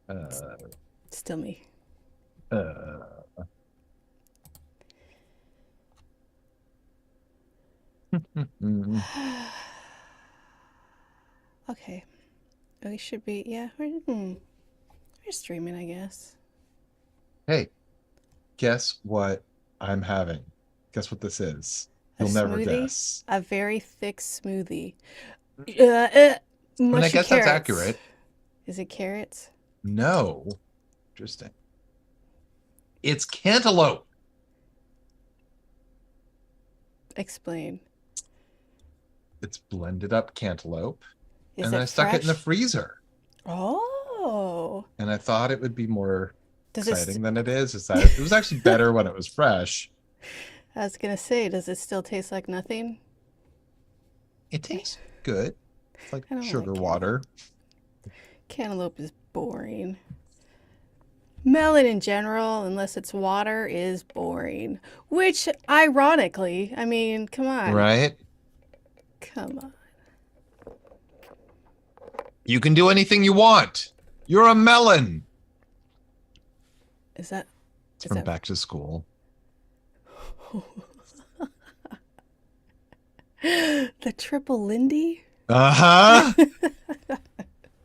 Uh, Still me. uh. Okay. We should be, yeah, we're streaming, I guess. Hey, guess what I'm having? Guess what this is? A You'll never smoothie? guess. A very thick smoothie. Uh, I uh, mean, I mushy guess that's carrots. accurate. Is it carrots? No. Interesting. It's cantaloupe. Explain. It's blended up cantaloupe. Is And it I stuck it in the fresh? freezer. Oh. And I thought it would be more Does it, exciting than it is. Is that it was actually better when it was fresh. I was gonna say, does it still taste like nothing? It tastes good. It's like I don't sugar like cantaloupe. water. Cantaloupe is boring. Melon in general, unless it's water, is boring. Which, ironically, I mean, come on. Right? Come on. You can do anything you want. You're a melon. Is that, It's is from that, Back to School. the triple Lindy? Uh-huh.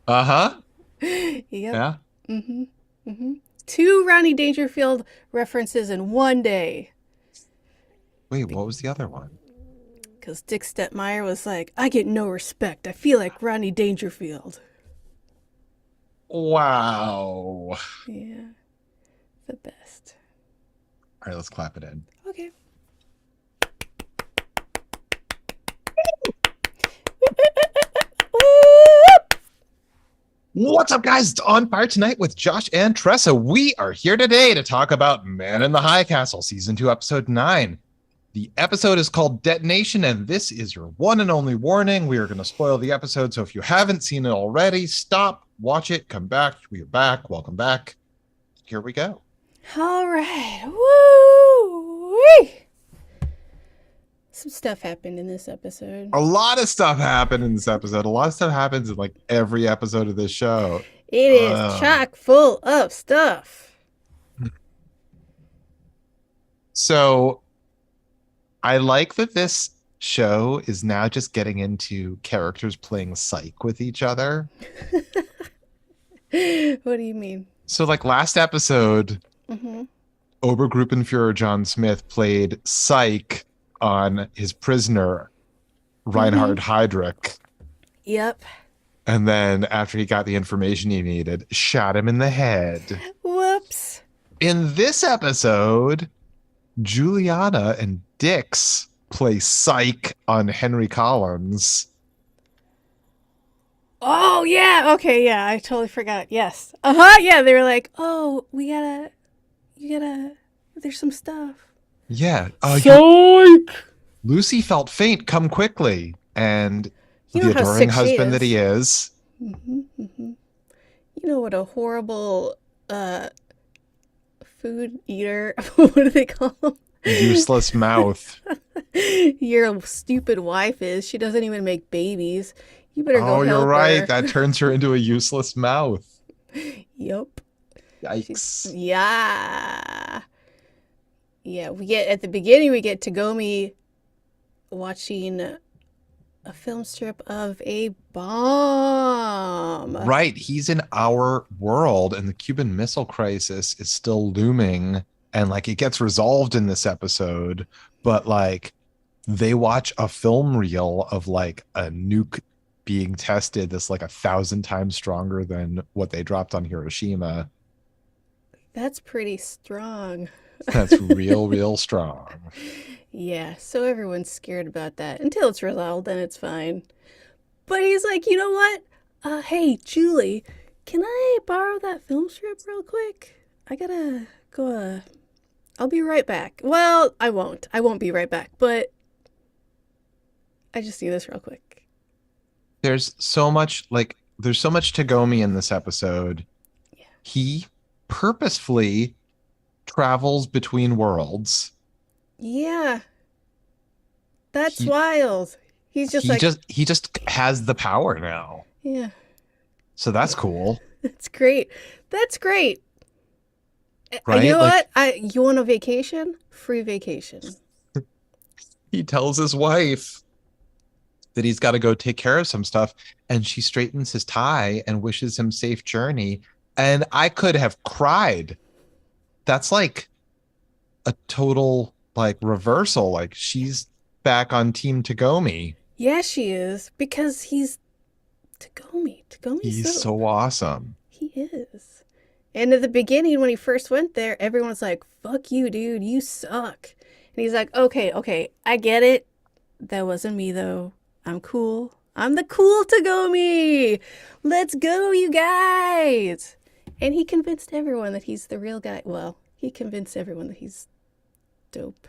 Uh-huh. Yep. Yeah. Mm-hmm. Mm-hmm. Two Ronnie Dangerfield references in one day. Wait, what was the other one? Because Dick Stetmeyer was like, I get no respect. I feel like Ronnie Dangerfield. Wow. Yeah, the best. All right, let's clap it in. Okay. What's up, guys? It's On Fire Tonight with Josh and Tressa. We are here today to talk about Man in the High Castle, Season 2, Episode 9. The episode is called Detonation, and this is your one and only warning. We are going to spoil the episode, so if you haven't seen it already, stop, watch it, come back. We are back. Welcome back. Here we go. All right. Woo! Some stuff happened in this episode. A lot of stuff happened in this episode. A lot of stuff happens in like every episode of this show. It is chock full of stuff. So I like that this show is now just getting into characters playing psych with each other. What do you mean? So like last episode, Mm-hmm. Obergruppenführer John Smith played psych on his prisoner, Reinhard Heydrich. Yep. And then after he got the information he needed, shot him in the head. Whoops. In this episode, Juliana and Dix play psych on Henry Collins. Oh, yeah. Okay, yeah. I totally forgot. Yes. Uh-huh. Yeah, they were like, oh, there's some stuff. Yeah. Psych! Lucy felt faint. Come quickly. And You the know how adoring sick she husband that is. he is. Mm-hmm, mm-hmm. You know what a horrible food eater, what do they call them? Useless mouth. Your stupid wife is. She doesn't even make babies. You better go Oh, you're help right. her. That turns her into a useless mouth. Yup. Yikes. Yeah. Yeah, we get at the beginning we get Tagomi watching a film strip of a bomb. Right. He's in our world, and the Cuban Missile Crisis is still looming. And like it gets resolved in this episode, but like they watch a film reel of like a nuke being tested that's like 1,000 times stronger than what they dropped on Hiroshima. That's pretty strong. That's real strong. Yeah, so everyone's scared about that until it's resolved, then it's fine. But he's like, you know what? Hey, Julie, can I borrow that film strip real quick? I gotta go, I'll be right back. Well, I won't. I won't be right back, but I just need this real quick. There's so much Tagomi in this episode. Yeah. He purposefully travels between worlds. Yeah. That's He, wild. He's just he like, just he just has the power now. yeah. So that's cool, That's great. That's great. You right? know Like what? You want a vacation? Free vacation. he tells his wife that he's got to go take care of some stuff, and she straightens his tie and wishes him safe journey. And I could have cried. That's like a total like reversal. Like she's back on Team Tagomi. Yeah, she is because he's Tagomi. Tagomi's He's so so awesome. he is. And at the beginning, when he first went there, everyone was like, "Fuck you, dude. You suck." And he's like, "Okay, okay, I get it. That wasn't me though. I'm cool. I'm the cool Tagomi. Let's go, you guys." And he convinced everyone that he's the real guy. Well, he convinced everyone that he's dope.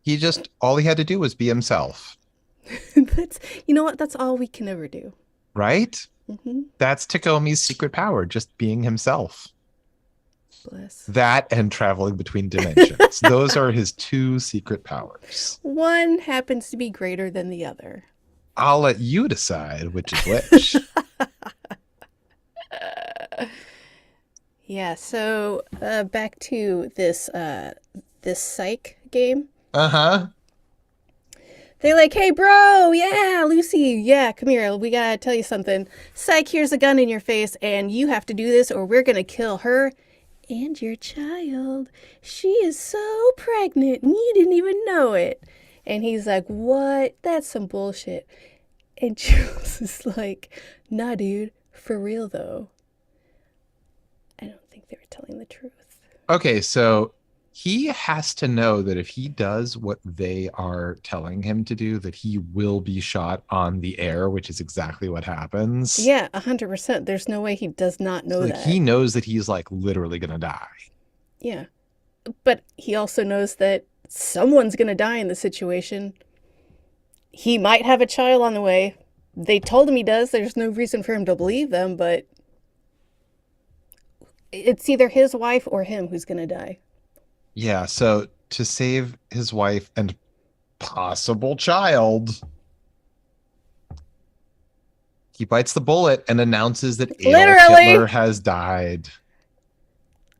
He just all he had to do was be himself, That's you know what? That's all we can ever do. right? Mm-hmm. That's Tagomi's secret power, just being himself. Bless. That and traveling between dimensions. Those are his two secret powers. One happens to be greater than the other. I'll let you decide which is which. Yeah. So back to this psych game. Uh-huh. They're like, "Hey, bro, yeah, Lucy, yeah, come here. We gotta tell you something. Psych, here's a gun in your face, and you have to do this, or we're gonna kill her and your child. She is so pregnant, and you didn't even know it." And he's like, "What? That's some bullshit." And Jules is like, "Nah, dude, for real though." I don't think they were telling the truth. Okay, so he has to know that if he does what they are telling him to do, that he will be shot on the air, which is exactly what happens. Yeah, 100%. There's no way he does not So know like that. he knows that he's like literally gonna die. Yeah. But he also knows that someone's going to die in the situation. He might have a child on the way. They told him he does. There's no reason for him to believe them, but it's either his wife or him who's going to die. Yeah, so to save his wife and possible child, he bites the bullet and announces that Adolf Hitler Literally. has died.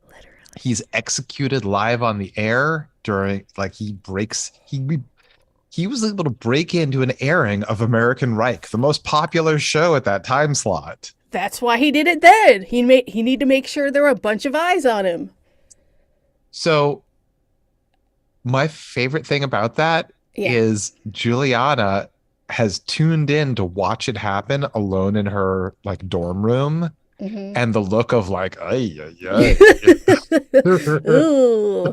Literally. He's executed live on the air during like he was able to break into an airing of American Reich, the most popular show at that time slot. That's why he did it then. He needed to make sure there were a bunch of eyes on him. So my favorite thing about that Yeah. is Juliana has tuned in to watch it happen alone in her like dorm room, Mm-hmm. and the look of like ay, ay, Ooh.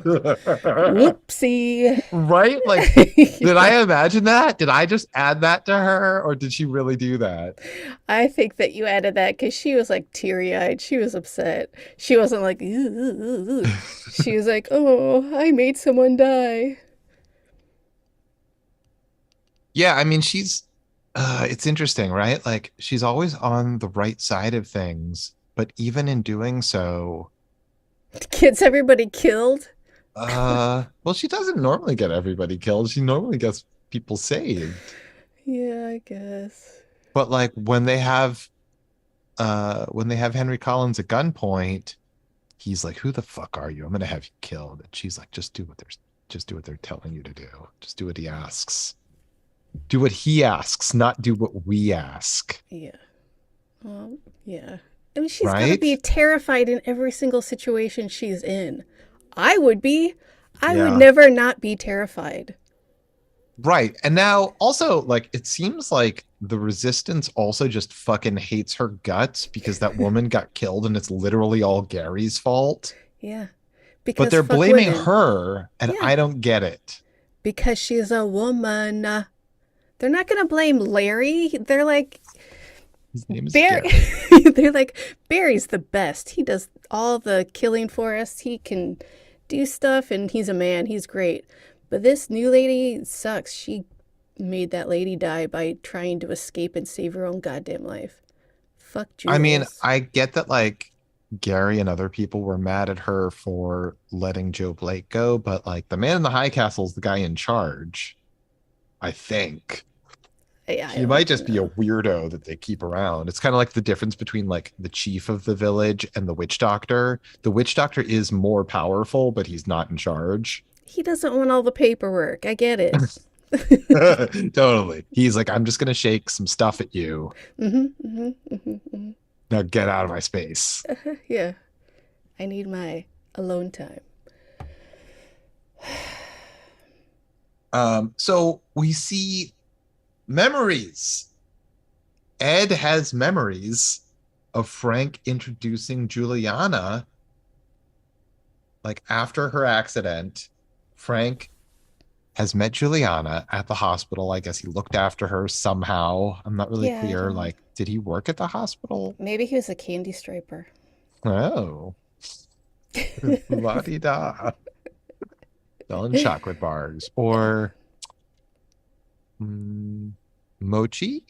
Whoopsie. right? Like, did I imagine that? Did I just add that to her, or did she really do that? I think that you added that because she was like teary eyed. She was upset. She wasn't like, "Ooh, ooh, ooh, ooh." She was like, "Oh, I made someone die." Yeah, I mean, it's interesting, right? Like, she's always on the right side of things, but even in doing so, Gets everybody killed. well, she doesn't normally get everybody killed. She normally gets people saved. Yeah, I guess. But like when they have Henry Collins at gunpoint, he's like, "Who the fuck are you? I'm gonna have you killed." And she's like, just do what they're telling you to do. Just do what he asks. Do what he asks, not do what we ask." Yeah. Well, yeah. I mean, she's got to Right? be terrified in every single situation she's in. I would be. I would Yeah. never not be terrified. Right. And now also like it seems like the resistance also just fucking hates her guts because that woman got killed and it's literally all Gary's fault. Yeah. But Because they're fuck blaming women. her and Yeah. I don't get it. Because she's a woman. They're not going to blame Larry. They're like, His name is Barry. Gary. They're like, Barry's the best. He does all the killing for us. He can do stuff and he's a man. He's great. But this new lady sucks. She made that lady die by trying to escape and save her own goddamn life. Fuck Jules. I mean, I get that like Gary and other people were mad at her for letting Joe Blake go, but like the man in the high castle is the guy in charge, I think. Yeah, I He might just don't be a know. weirdo that they keep around. It's kind of like the difference between like the chief of the village and the witch doctor. The witch doctor is more powerful, but he's not in charge. He doesn't want all the paperwork. I get it. Totally. He's like, I'm just gonna shake some stuff at you. Hmm. Now get out of my space. Yeah, I need my alone time. So we see memories. Ed has memories of Frank introducing Juliana. Like after her accident, Frank has met Juliana at the hospital. I guess he looked after her somehow. I'm not really Yeah, I clear. don't know. Like, did he work at the hospital? Maybe he was a candy striper. Oh, la di da. Selling chocolate bars or mm, mochi,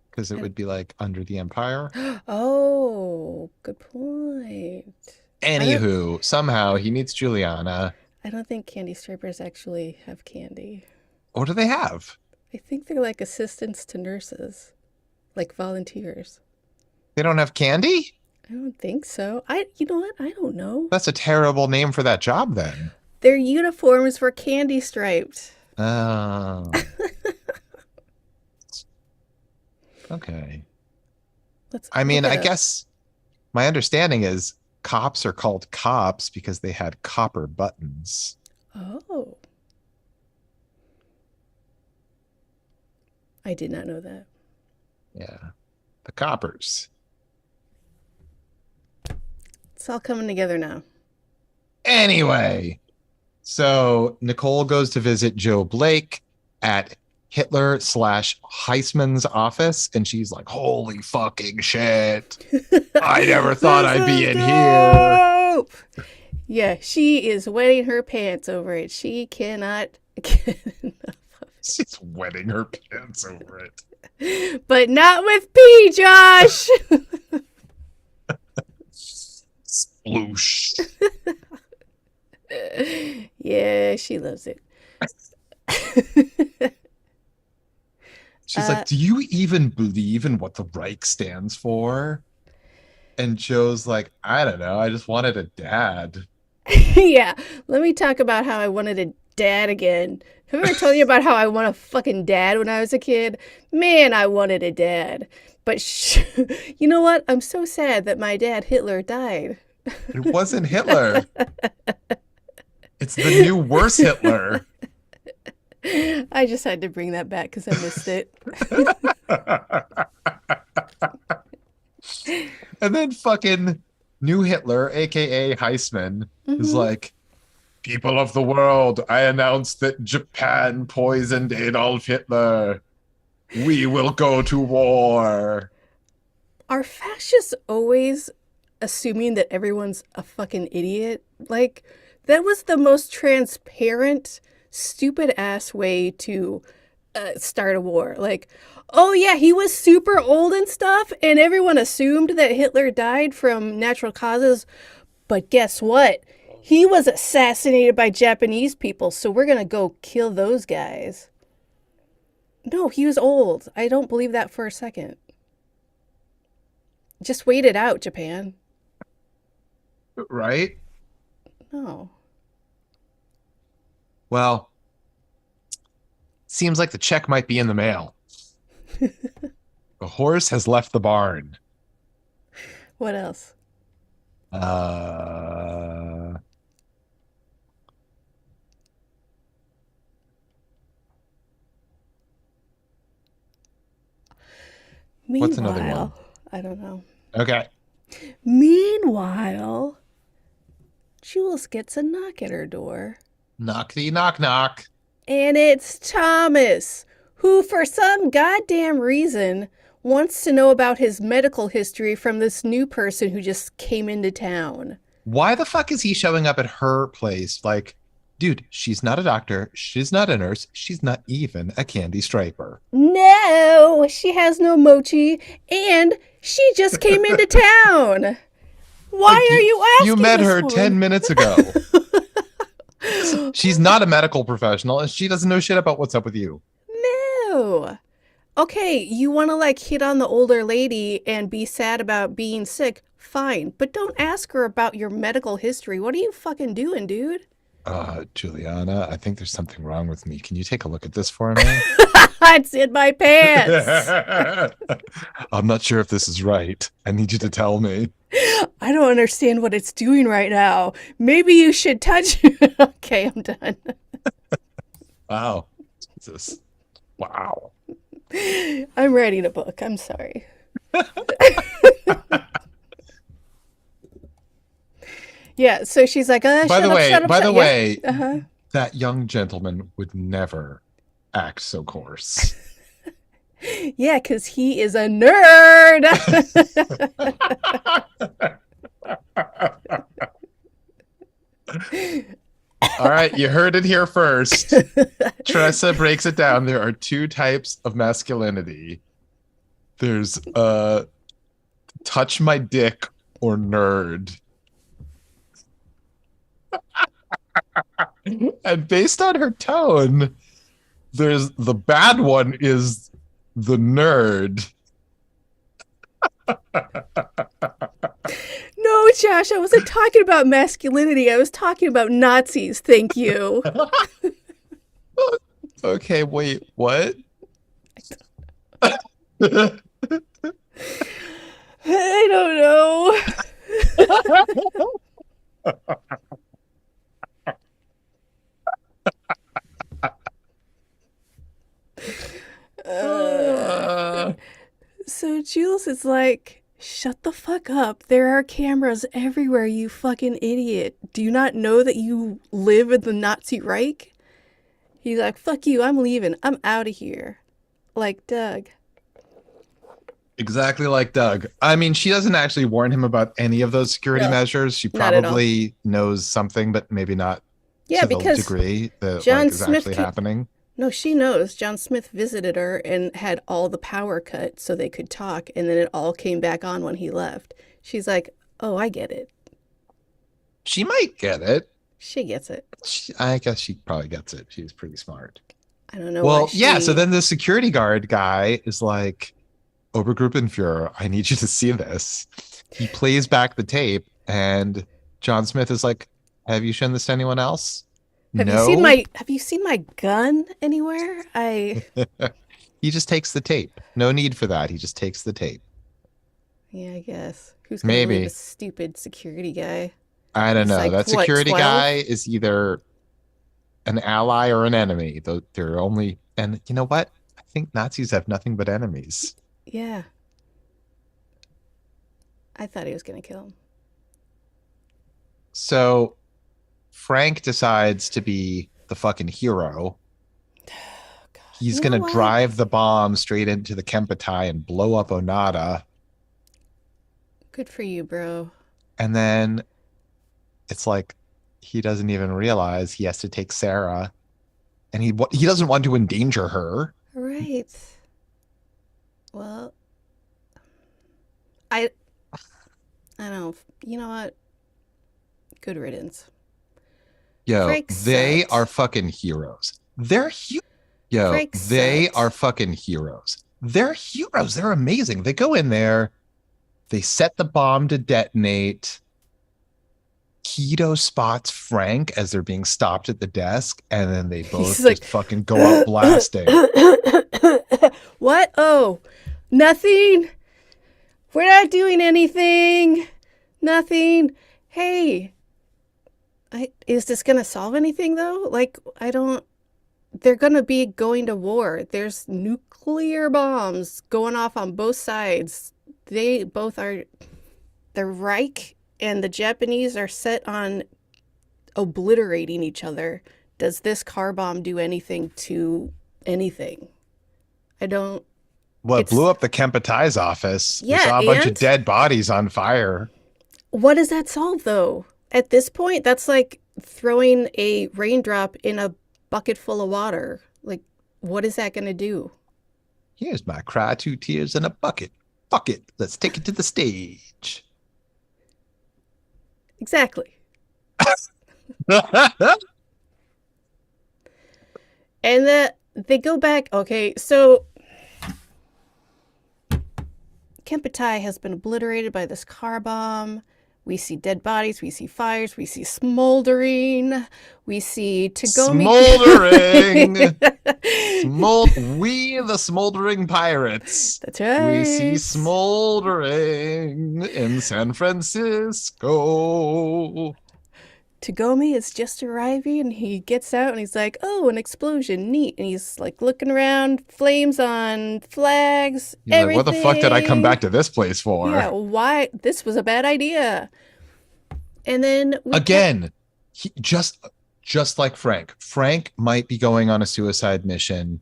because it would be like under the empire. Oh, good point. I don't. Anywho, somehow he meets Juliana. I don't think candy strippers actually have candy. What do they have? I think they're like assistants to nurses, like volunteers. They don't have candy? I don't think so. You know what? I don't know. That's a terrible name for that job then. Their uniforms were candy striped. Oh, okay. Let's I mean, look it I up. guess my understanding is cops are called cops because they had copper buttons. Oh, I did not know that. Yeah, the coppers. It's all coming together now. Anyway, so Nicole goes to visit Joe Blake at Hitler/Heisman's office, and she's like, "Holy fucking shit! I never thought I'd be in here." Dope! Yeah, she is wetting her pants over it. She cannot get enough of She's wetting her pants over it. it. But not with P, Josh! Sploosh. Yeah, she loves it. She's like, "Do you even believe in what the Reich stands for?" And Joe's like, "I don't know. I just wanted a dad." Yeah, let me talk about how I wanted a dad again. Have I ever told you about how I wanted a fucking dad when I was a kid? Man, I wanted a dad. But you know what? I'm so sad that my dad, Hitler, died. It wasn't Hitler. It's the new worse Hitler. I just had to bring that back because I missed it. And then fucking new Hitler, aka Heisman, is like, "People of the world, I announce that Japan poisoned Adolf Hitler. We will go to war." Are fascists always assuming that everyone's a fucking idiot? Like, that was the most transparent, stupid ass way to start a war. Like, oh yeah, he was super old and stuff, and everyone assumed that Hitler died from natural causes. But guess what? He was assassinated by Japanese people, so we're gonna go kill those guys. No, he was old. I don't believe that for a second. Just wait it out, Japan. Right? No. Well, seems like the check might be in the mail. The horse has left the barn. What else? Uh, What's another one? Meanwhile, I don't know. Okay. Meanwhile, Jules gets a knock at her door. Knockety knock knock. And it's Thomas, who, for some goddamn reason, wants to know about his medical history from this new person who just came into town. Why the fuck is he showing up at her place? Like, dude, she's not a doctor. She's not a nurse. She's not even a candy striper. No, she has no mochi, and she just came into town. Why Like, are you asking? You met this her woman? 10 minutes ago. She's not a medical professional, and she doesn't know shit about what's up with you. No. Okay, you want to like hit on the older lady and be sad about being sick, fine, but don't ask her about your medical history. What are you fucking doing, dude? Juliana, I think there's something wrong with me. Can you take a look at this for me? It's in my pants. I'm not sure if this is right. I need you to tell me. I don't understand what it's doing right now. Maybe you should touch it. Okay, I'm done. Wow. Jesus. Wow. I'm writing a book. I'm sorry. Yeah, so she's like, By shut the up, way, shut up, by shut the up. Yeah. way, Uh-huh. that young gentleman would never act so coarse. Yeah, because he is a nerd. All right, you heard it here first. Tressa breaks it down. There are two types of masculinity. There's touch my dick or nerd. And based on her tone, there's the bad one is the nerd. No, Josh, I wasn't talking about masculinity. I was talking about Nazis. Thank you. Okay, wait, what? I don't know. So Jules is like, shut the fuck up. There are cameras everywhere, you fucking idiot. Do you not know that you live in the Nazi Reich? He's like, fuck you, I'm leaving. I'm out of here. Like Doug. Exactly like Doug. I mean, she doesn't actually warn him about any of those security No, measures. She not at all. probably knows something, but maybe not Yeah, to the because degree that John is Smith actually happening. No, she knows. John Smith visited her and had all the power cut so they could talk, and then it all came back on when he left. She's like, oh, I get it. She might get it. She gets it. I guess she probably gets it. She's pretty smart. I don't know Well, why yeah. So then the security guard guy is like, Obergruppenführer, I need you to see this. He plays back the tape, and John Smith is like, have you shown this to anyone else? Have No. you seen my gun anywhere? He just takes the tape. No need for that. He just takes the tape. Yeah, I guess. Who's gonna believe a stupid security guy? I don't know. Like, that what, security 12? guy is either an ally or an enemy. They're only, and you know what? I think Nazis have nothing but enemies. Yeah. I thought he was gonna kill him. So Frank decides to be the fucking hero. He's You know gonna what? drive the bomb straight into the Kempetai and blow up Onada. Good for you, bro. And then it's like he doesn't even realize he has to take Sarah, and he doesn't want to endanger her. Right. Well, I don't know. You know what? Good riddance. Yo, Frank they sucked. are fucking heroes. Yo, Frank they sucked. are fucking heroes. They're heroes. They're amazing. They go in there, they set the bomb to detonate. Keto spots Frank as they're being stopped at the desk, and then they both just fucking go out blasting. What? Oh, nothing. We're not doing anything. Nothing. Hey, is this gonna solve anything though? Like, they're gonna be going to war. There's nuclear bombs going off on both sides. They both are, the Reich and the Japanese are set on obliterating each other. Does this car bomb do anything to anything? I don't. Well, it blew up the Kempetai's office. Yeah, we saw a bunch of dead bodies on fire. What does that solve, though? At this point, that's like throwing a raindrop in a bucket full of water. Like, what is that going to do? Here's my cry, 2 tears in a bucket. Fuck it. Let's take it to the stage. Exactly. And they go back. Okay, so Kempetai has been obliterated by this car bomb. We see dead bodies, we see fires, we see smoldering, we see Tagomi. Smoldering! We the smoldering pirates. That's We see right. smoldering in San Francisco. Tagomi is just arriving and he gets out and he's like, oh, an explosion, neat. And he's like looking around, flames on, flags, He's like, what the fuck did I come everything. back to this place Yeah, for? why? This was a bad idea. And then we cut. Again, he just like Frank. Frank might be going on a suicide mission.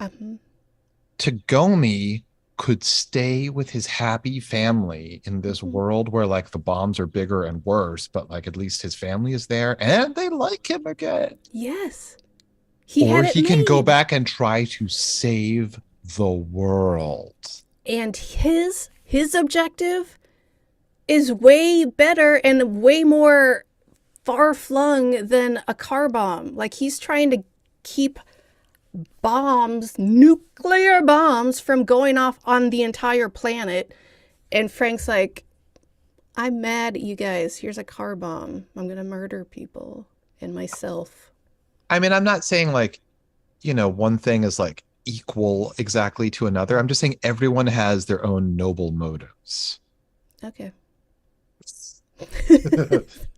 Tagomi could stay with his happy family in this world where like the bombs are bigger and worse, but like at least his family is there and they like him again. Yes. Or he can go back and try to save the world. And his objective is way better and way more far-flung than a car bomb. Like, he's trying to keep bombs, nuclear bombs, from going off on the entire planet. And Frank's like, I'm mad at you guys. Here's a car bomb. I'm going to murder people and myself. I mean, I'm not saying like, one thing is like equal exactly to another. I'm just saying everyone has their own noble motives. Okay.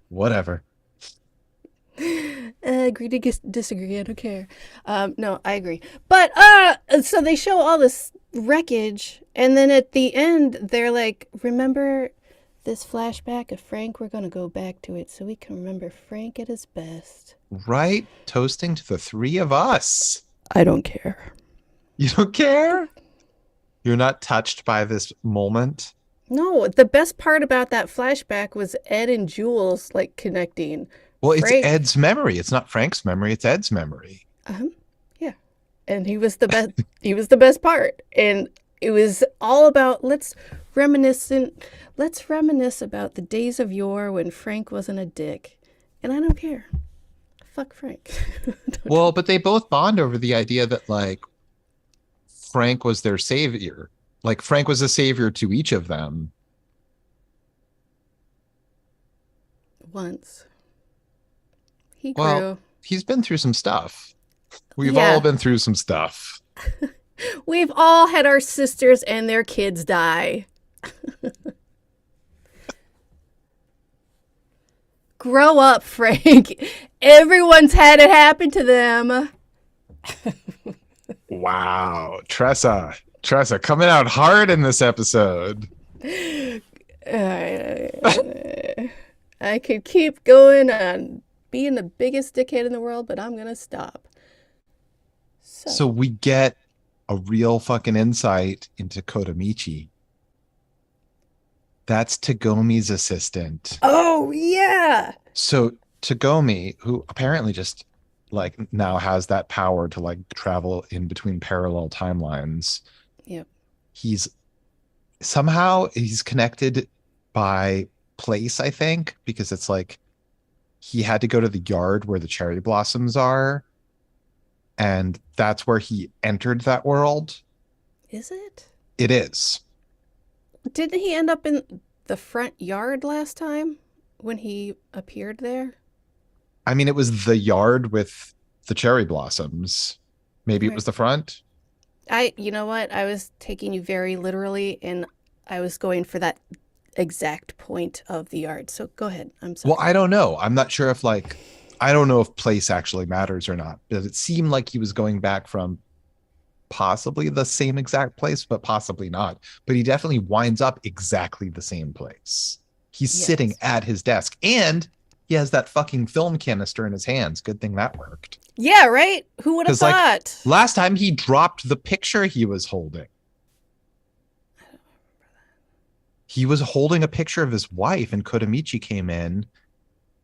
Whatever. Agree to disagree. I don't care. No, I agree. But so they show all this wreckage, and then at the end, they're like, "Remember this flashback of Frank? We're gonna go back to it so we can remember Frank at his best." Right? Toasting to the three of us. I don't care. You don't care? You're not touched by this moment? No, the best part about that flashback was Ed and Jules like connecting. Well, Frank, it's Ed's memory. It's not Frank's memory. It's Ed's memory. Yeah, and he was the best. He was the best part, and it was all about let's reminisce about the days of yore when Frank wasn't a dick, and I don't care. Fuck Frank. Well, but they both bond over the idea that like Frank was their savior. Like Frank was a savior to each of them. Once. He grew. Well, he's been through some stuff. We've all been through some stuff. We've all had our sisters and their kids die. Grow up, Frank. Everyone's had it happen to them. Wow. Tressa coming out hard in this episode. I could keep going on being the biggest dickhead in the world, but I'm going to stop. So we get a real fucking insight into Kodamichi. That's Tagomi's assistant. Oh, yeah. So Tagomi, who apparently just like now has that power to like travel in between parallel timelines. Yep. He's connected by place, I think, because it's like he had to go to the yard where the cherry blossoms are, and that's where he entered that world. Is it? It is. Didn't he end up in the front yard last time when he appeared there? I mean, it was the yard with the cherry blossoms. Maybe it was the front. You know what? I was taking you very literally, and I was going for that exact point of the yard. So go ahead. I'm sorry. Well, I don't know. I'm not sure if I don't know if place actually matters or not. But it seemed like he was going back from possibly the same exact place, but possibly not. But he definitely winds up exactly the same place. He's sitting at his desk, and he has that fucking film canister in his hands. Good thing that worked. Yeah, right? Who would have thought? Like, last time he dropped the picture he was holding. I don't remember that. He was holding a picture of his wife, and Kodamichi came in.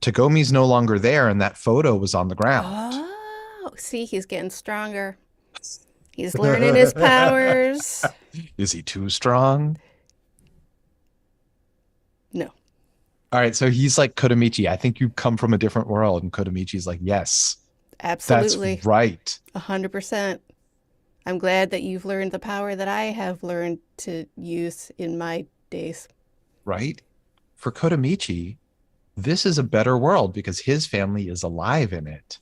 Tagomi's no longer there, and that photo was on the ground. Oh, see, he's getting stronger. He's learning his powers. Is he too strong? No. All right, so he's like, Kodamichi, I think you come from a different world. And Kodamichi's like, yes. Absolutely. That's right. 100%. I'm glad that you've learned the power that I have learned to use in my days. right? For Kodamichi, this is a better world because his family is alive in it.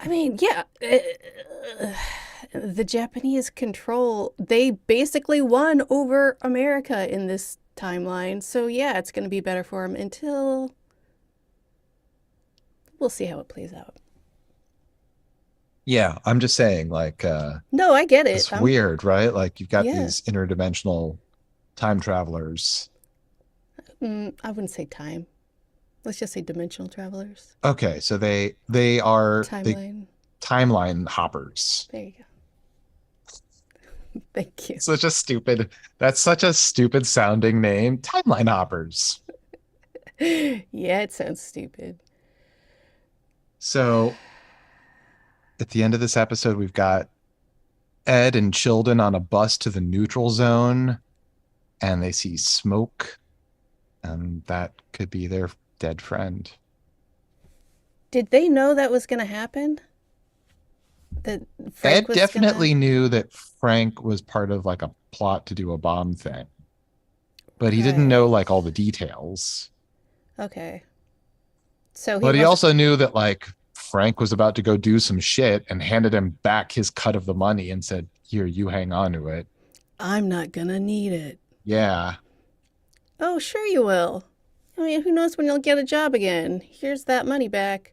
I mean, yeah. The Japanese control, they basically won over America in this timeline. So, yeah, it's going to be better for them until we'll see how it plays out. Yeah, I'm just saying, like, No, I get it. it's weird, right? Like, you've got Yeah. these interdimensional time travelers. I wouldn't say time. Let's just say dimensional travelers. Okay, so they are the Timeline. timeline hoppers. There you go. Thank you. Such a stupid, that's such a stupid sounding name. Timeline hoppers. Yeah, it sounds stupid. So at the end of this episode, we've got Ed and Childen on a bus to the neutral zone, and they see smoke, and that could be their dead friend. Did they know that was going to happen? That Ed Frank was definitely knew that Frank was part of like a plot to do a bomb thing, but he didn't know like all the details. Okay. So But he also knew that like Frank was about to go do some shit and handed him back his cut of the money and said, "Here, you hang on to it." I'm not gonna need it. Yeah. Oh, sure you will. I mean, who knows when you'll get a job again? Here's that money back.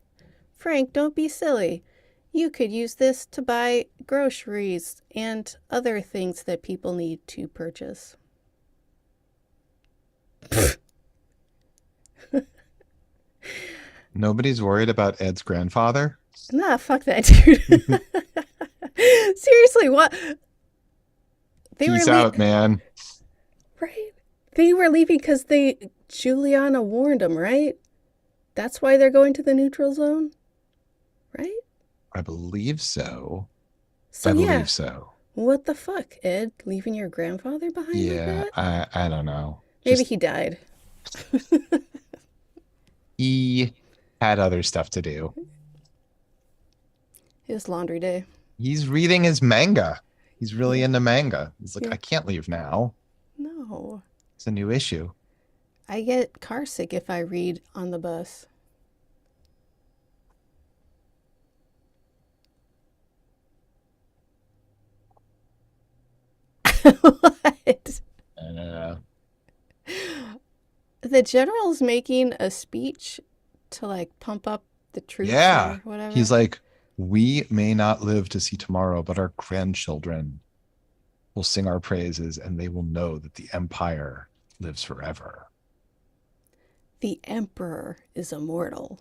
Frank, don't be silly. You could use this to buy groceries and other things that people need to purchase. Nobody's worried about Ed's grandfather. Nah, fuck that dude. Seriously, what? Peace out, man. Right? They were leaving because Juliana warned them, right? That's why they're going to the neutral zone, right? I believe so. So, I believe so. What the fuck, Ed? Leaving your grandfather behind Yeah, like that? I don't know. Maybe he died. He had other stuff to do. His laundry day. He's reading his manga. He's really into manga. He's like, Yeah. I can't leave now. No. It's a new issue. I get car sick if I read on the bus. What? The general's making a speech to like pump up the troops Yeah. or whatever. He's like, we may not live to see tomorrow, but our grandchildren will sing our praises and they will know that the empire lives forever. The emperor is immortal.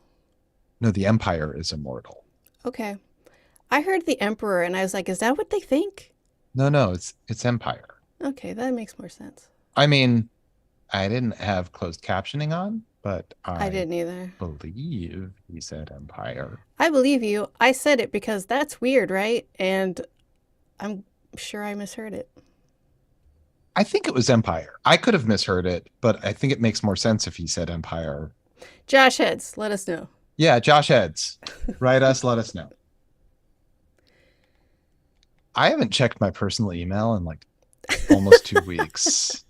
No, the empire is immortal. Okay. I heard the emperor and I was like, is that what they think? No, it's empire. Okay, that makes more sense. I mean, I didn't have closed captioning on, but I didn't either. believe he said empire. I believe you. I said it because that's weird, right? And I'm sure I misheard it. I think it was empire. I could have misheard it, but I think it makes more sense if he said empire. Josh Heads, let us know. Yeah, Josh Heads. Write us, let us know. I haven't checked my personal email in like almost 2 weeks.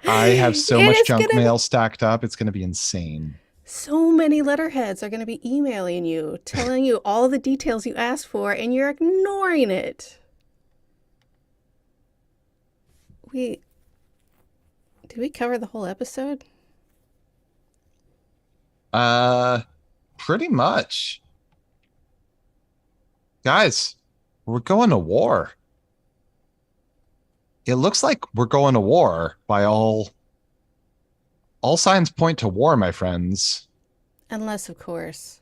I have so much junk mail stacked up. It's going to be insane. So many letterheads are going to be emailing you, telling you all the details you asked for, and you're ignoring it. Did we cover the whole episode? Pretty much. Guys, we're going to war. It looks like we're going to war by all signs point to war, my friends. Unless, of course,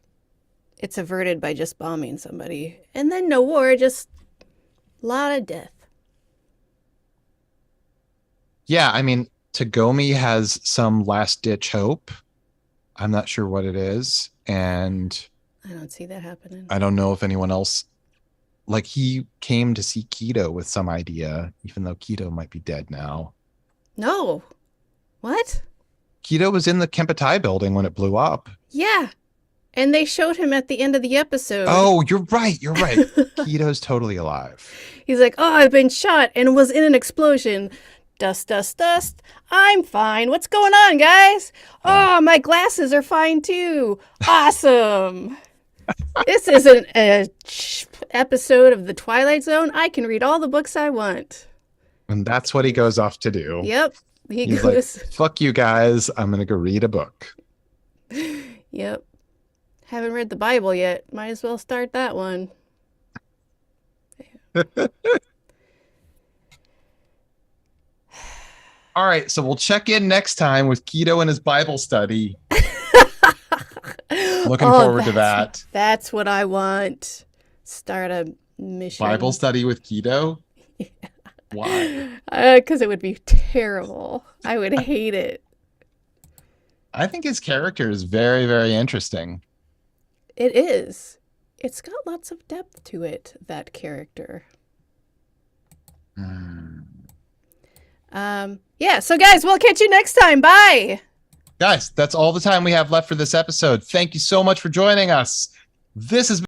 it's averted by just bombing somebody. And then no war, just a lot of death. Yeah, I mean, Tagomi has some last-ditch hope. I'm not sure what it is. And I don't see that happening. I don't know if anyone else... Like, he came to see Keto with some idea, even though Keto might be dead now. No. What? Keto was in the Kempetai building when it blew up. Yeah. And they showed him at the end of the episode. Oh, you're right. You're right. Keto's totally alive. He's like, oh, I've been shot and was in an explosion. Dust, dust, dust. I'm fine. What's going on, guys? Oh, my glasses are fine too. Awesome. This isn't a episode of The Twilight Zone. I can read all the books I want. And that's what he goes off to do. Yep. He's goes. Like, fuck you guys. I'm going to go read a book. Yep. Haven't read the Bible yet. Might as well start that one. All right. So we'll check in next time with Keto and his Bible study. Looking forward to that. That's what I want. Start a mission. Bible study with Keto? Yeah. Why? Because it would be terrible. I would hate it. I think his character is very, very interesting. It is. It's got lots of depth to it, that character. Yeah, so guys, we'll catch you next time. Bye. Guys, that's all the time we have left for this episode. Thank you so much for joining us. This has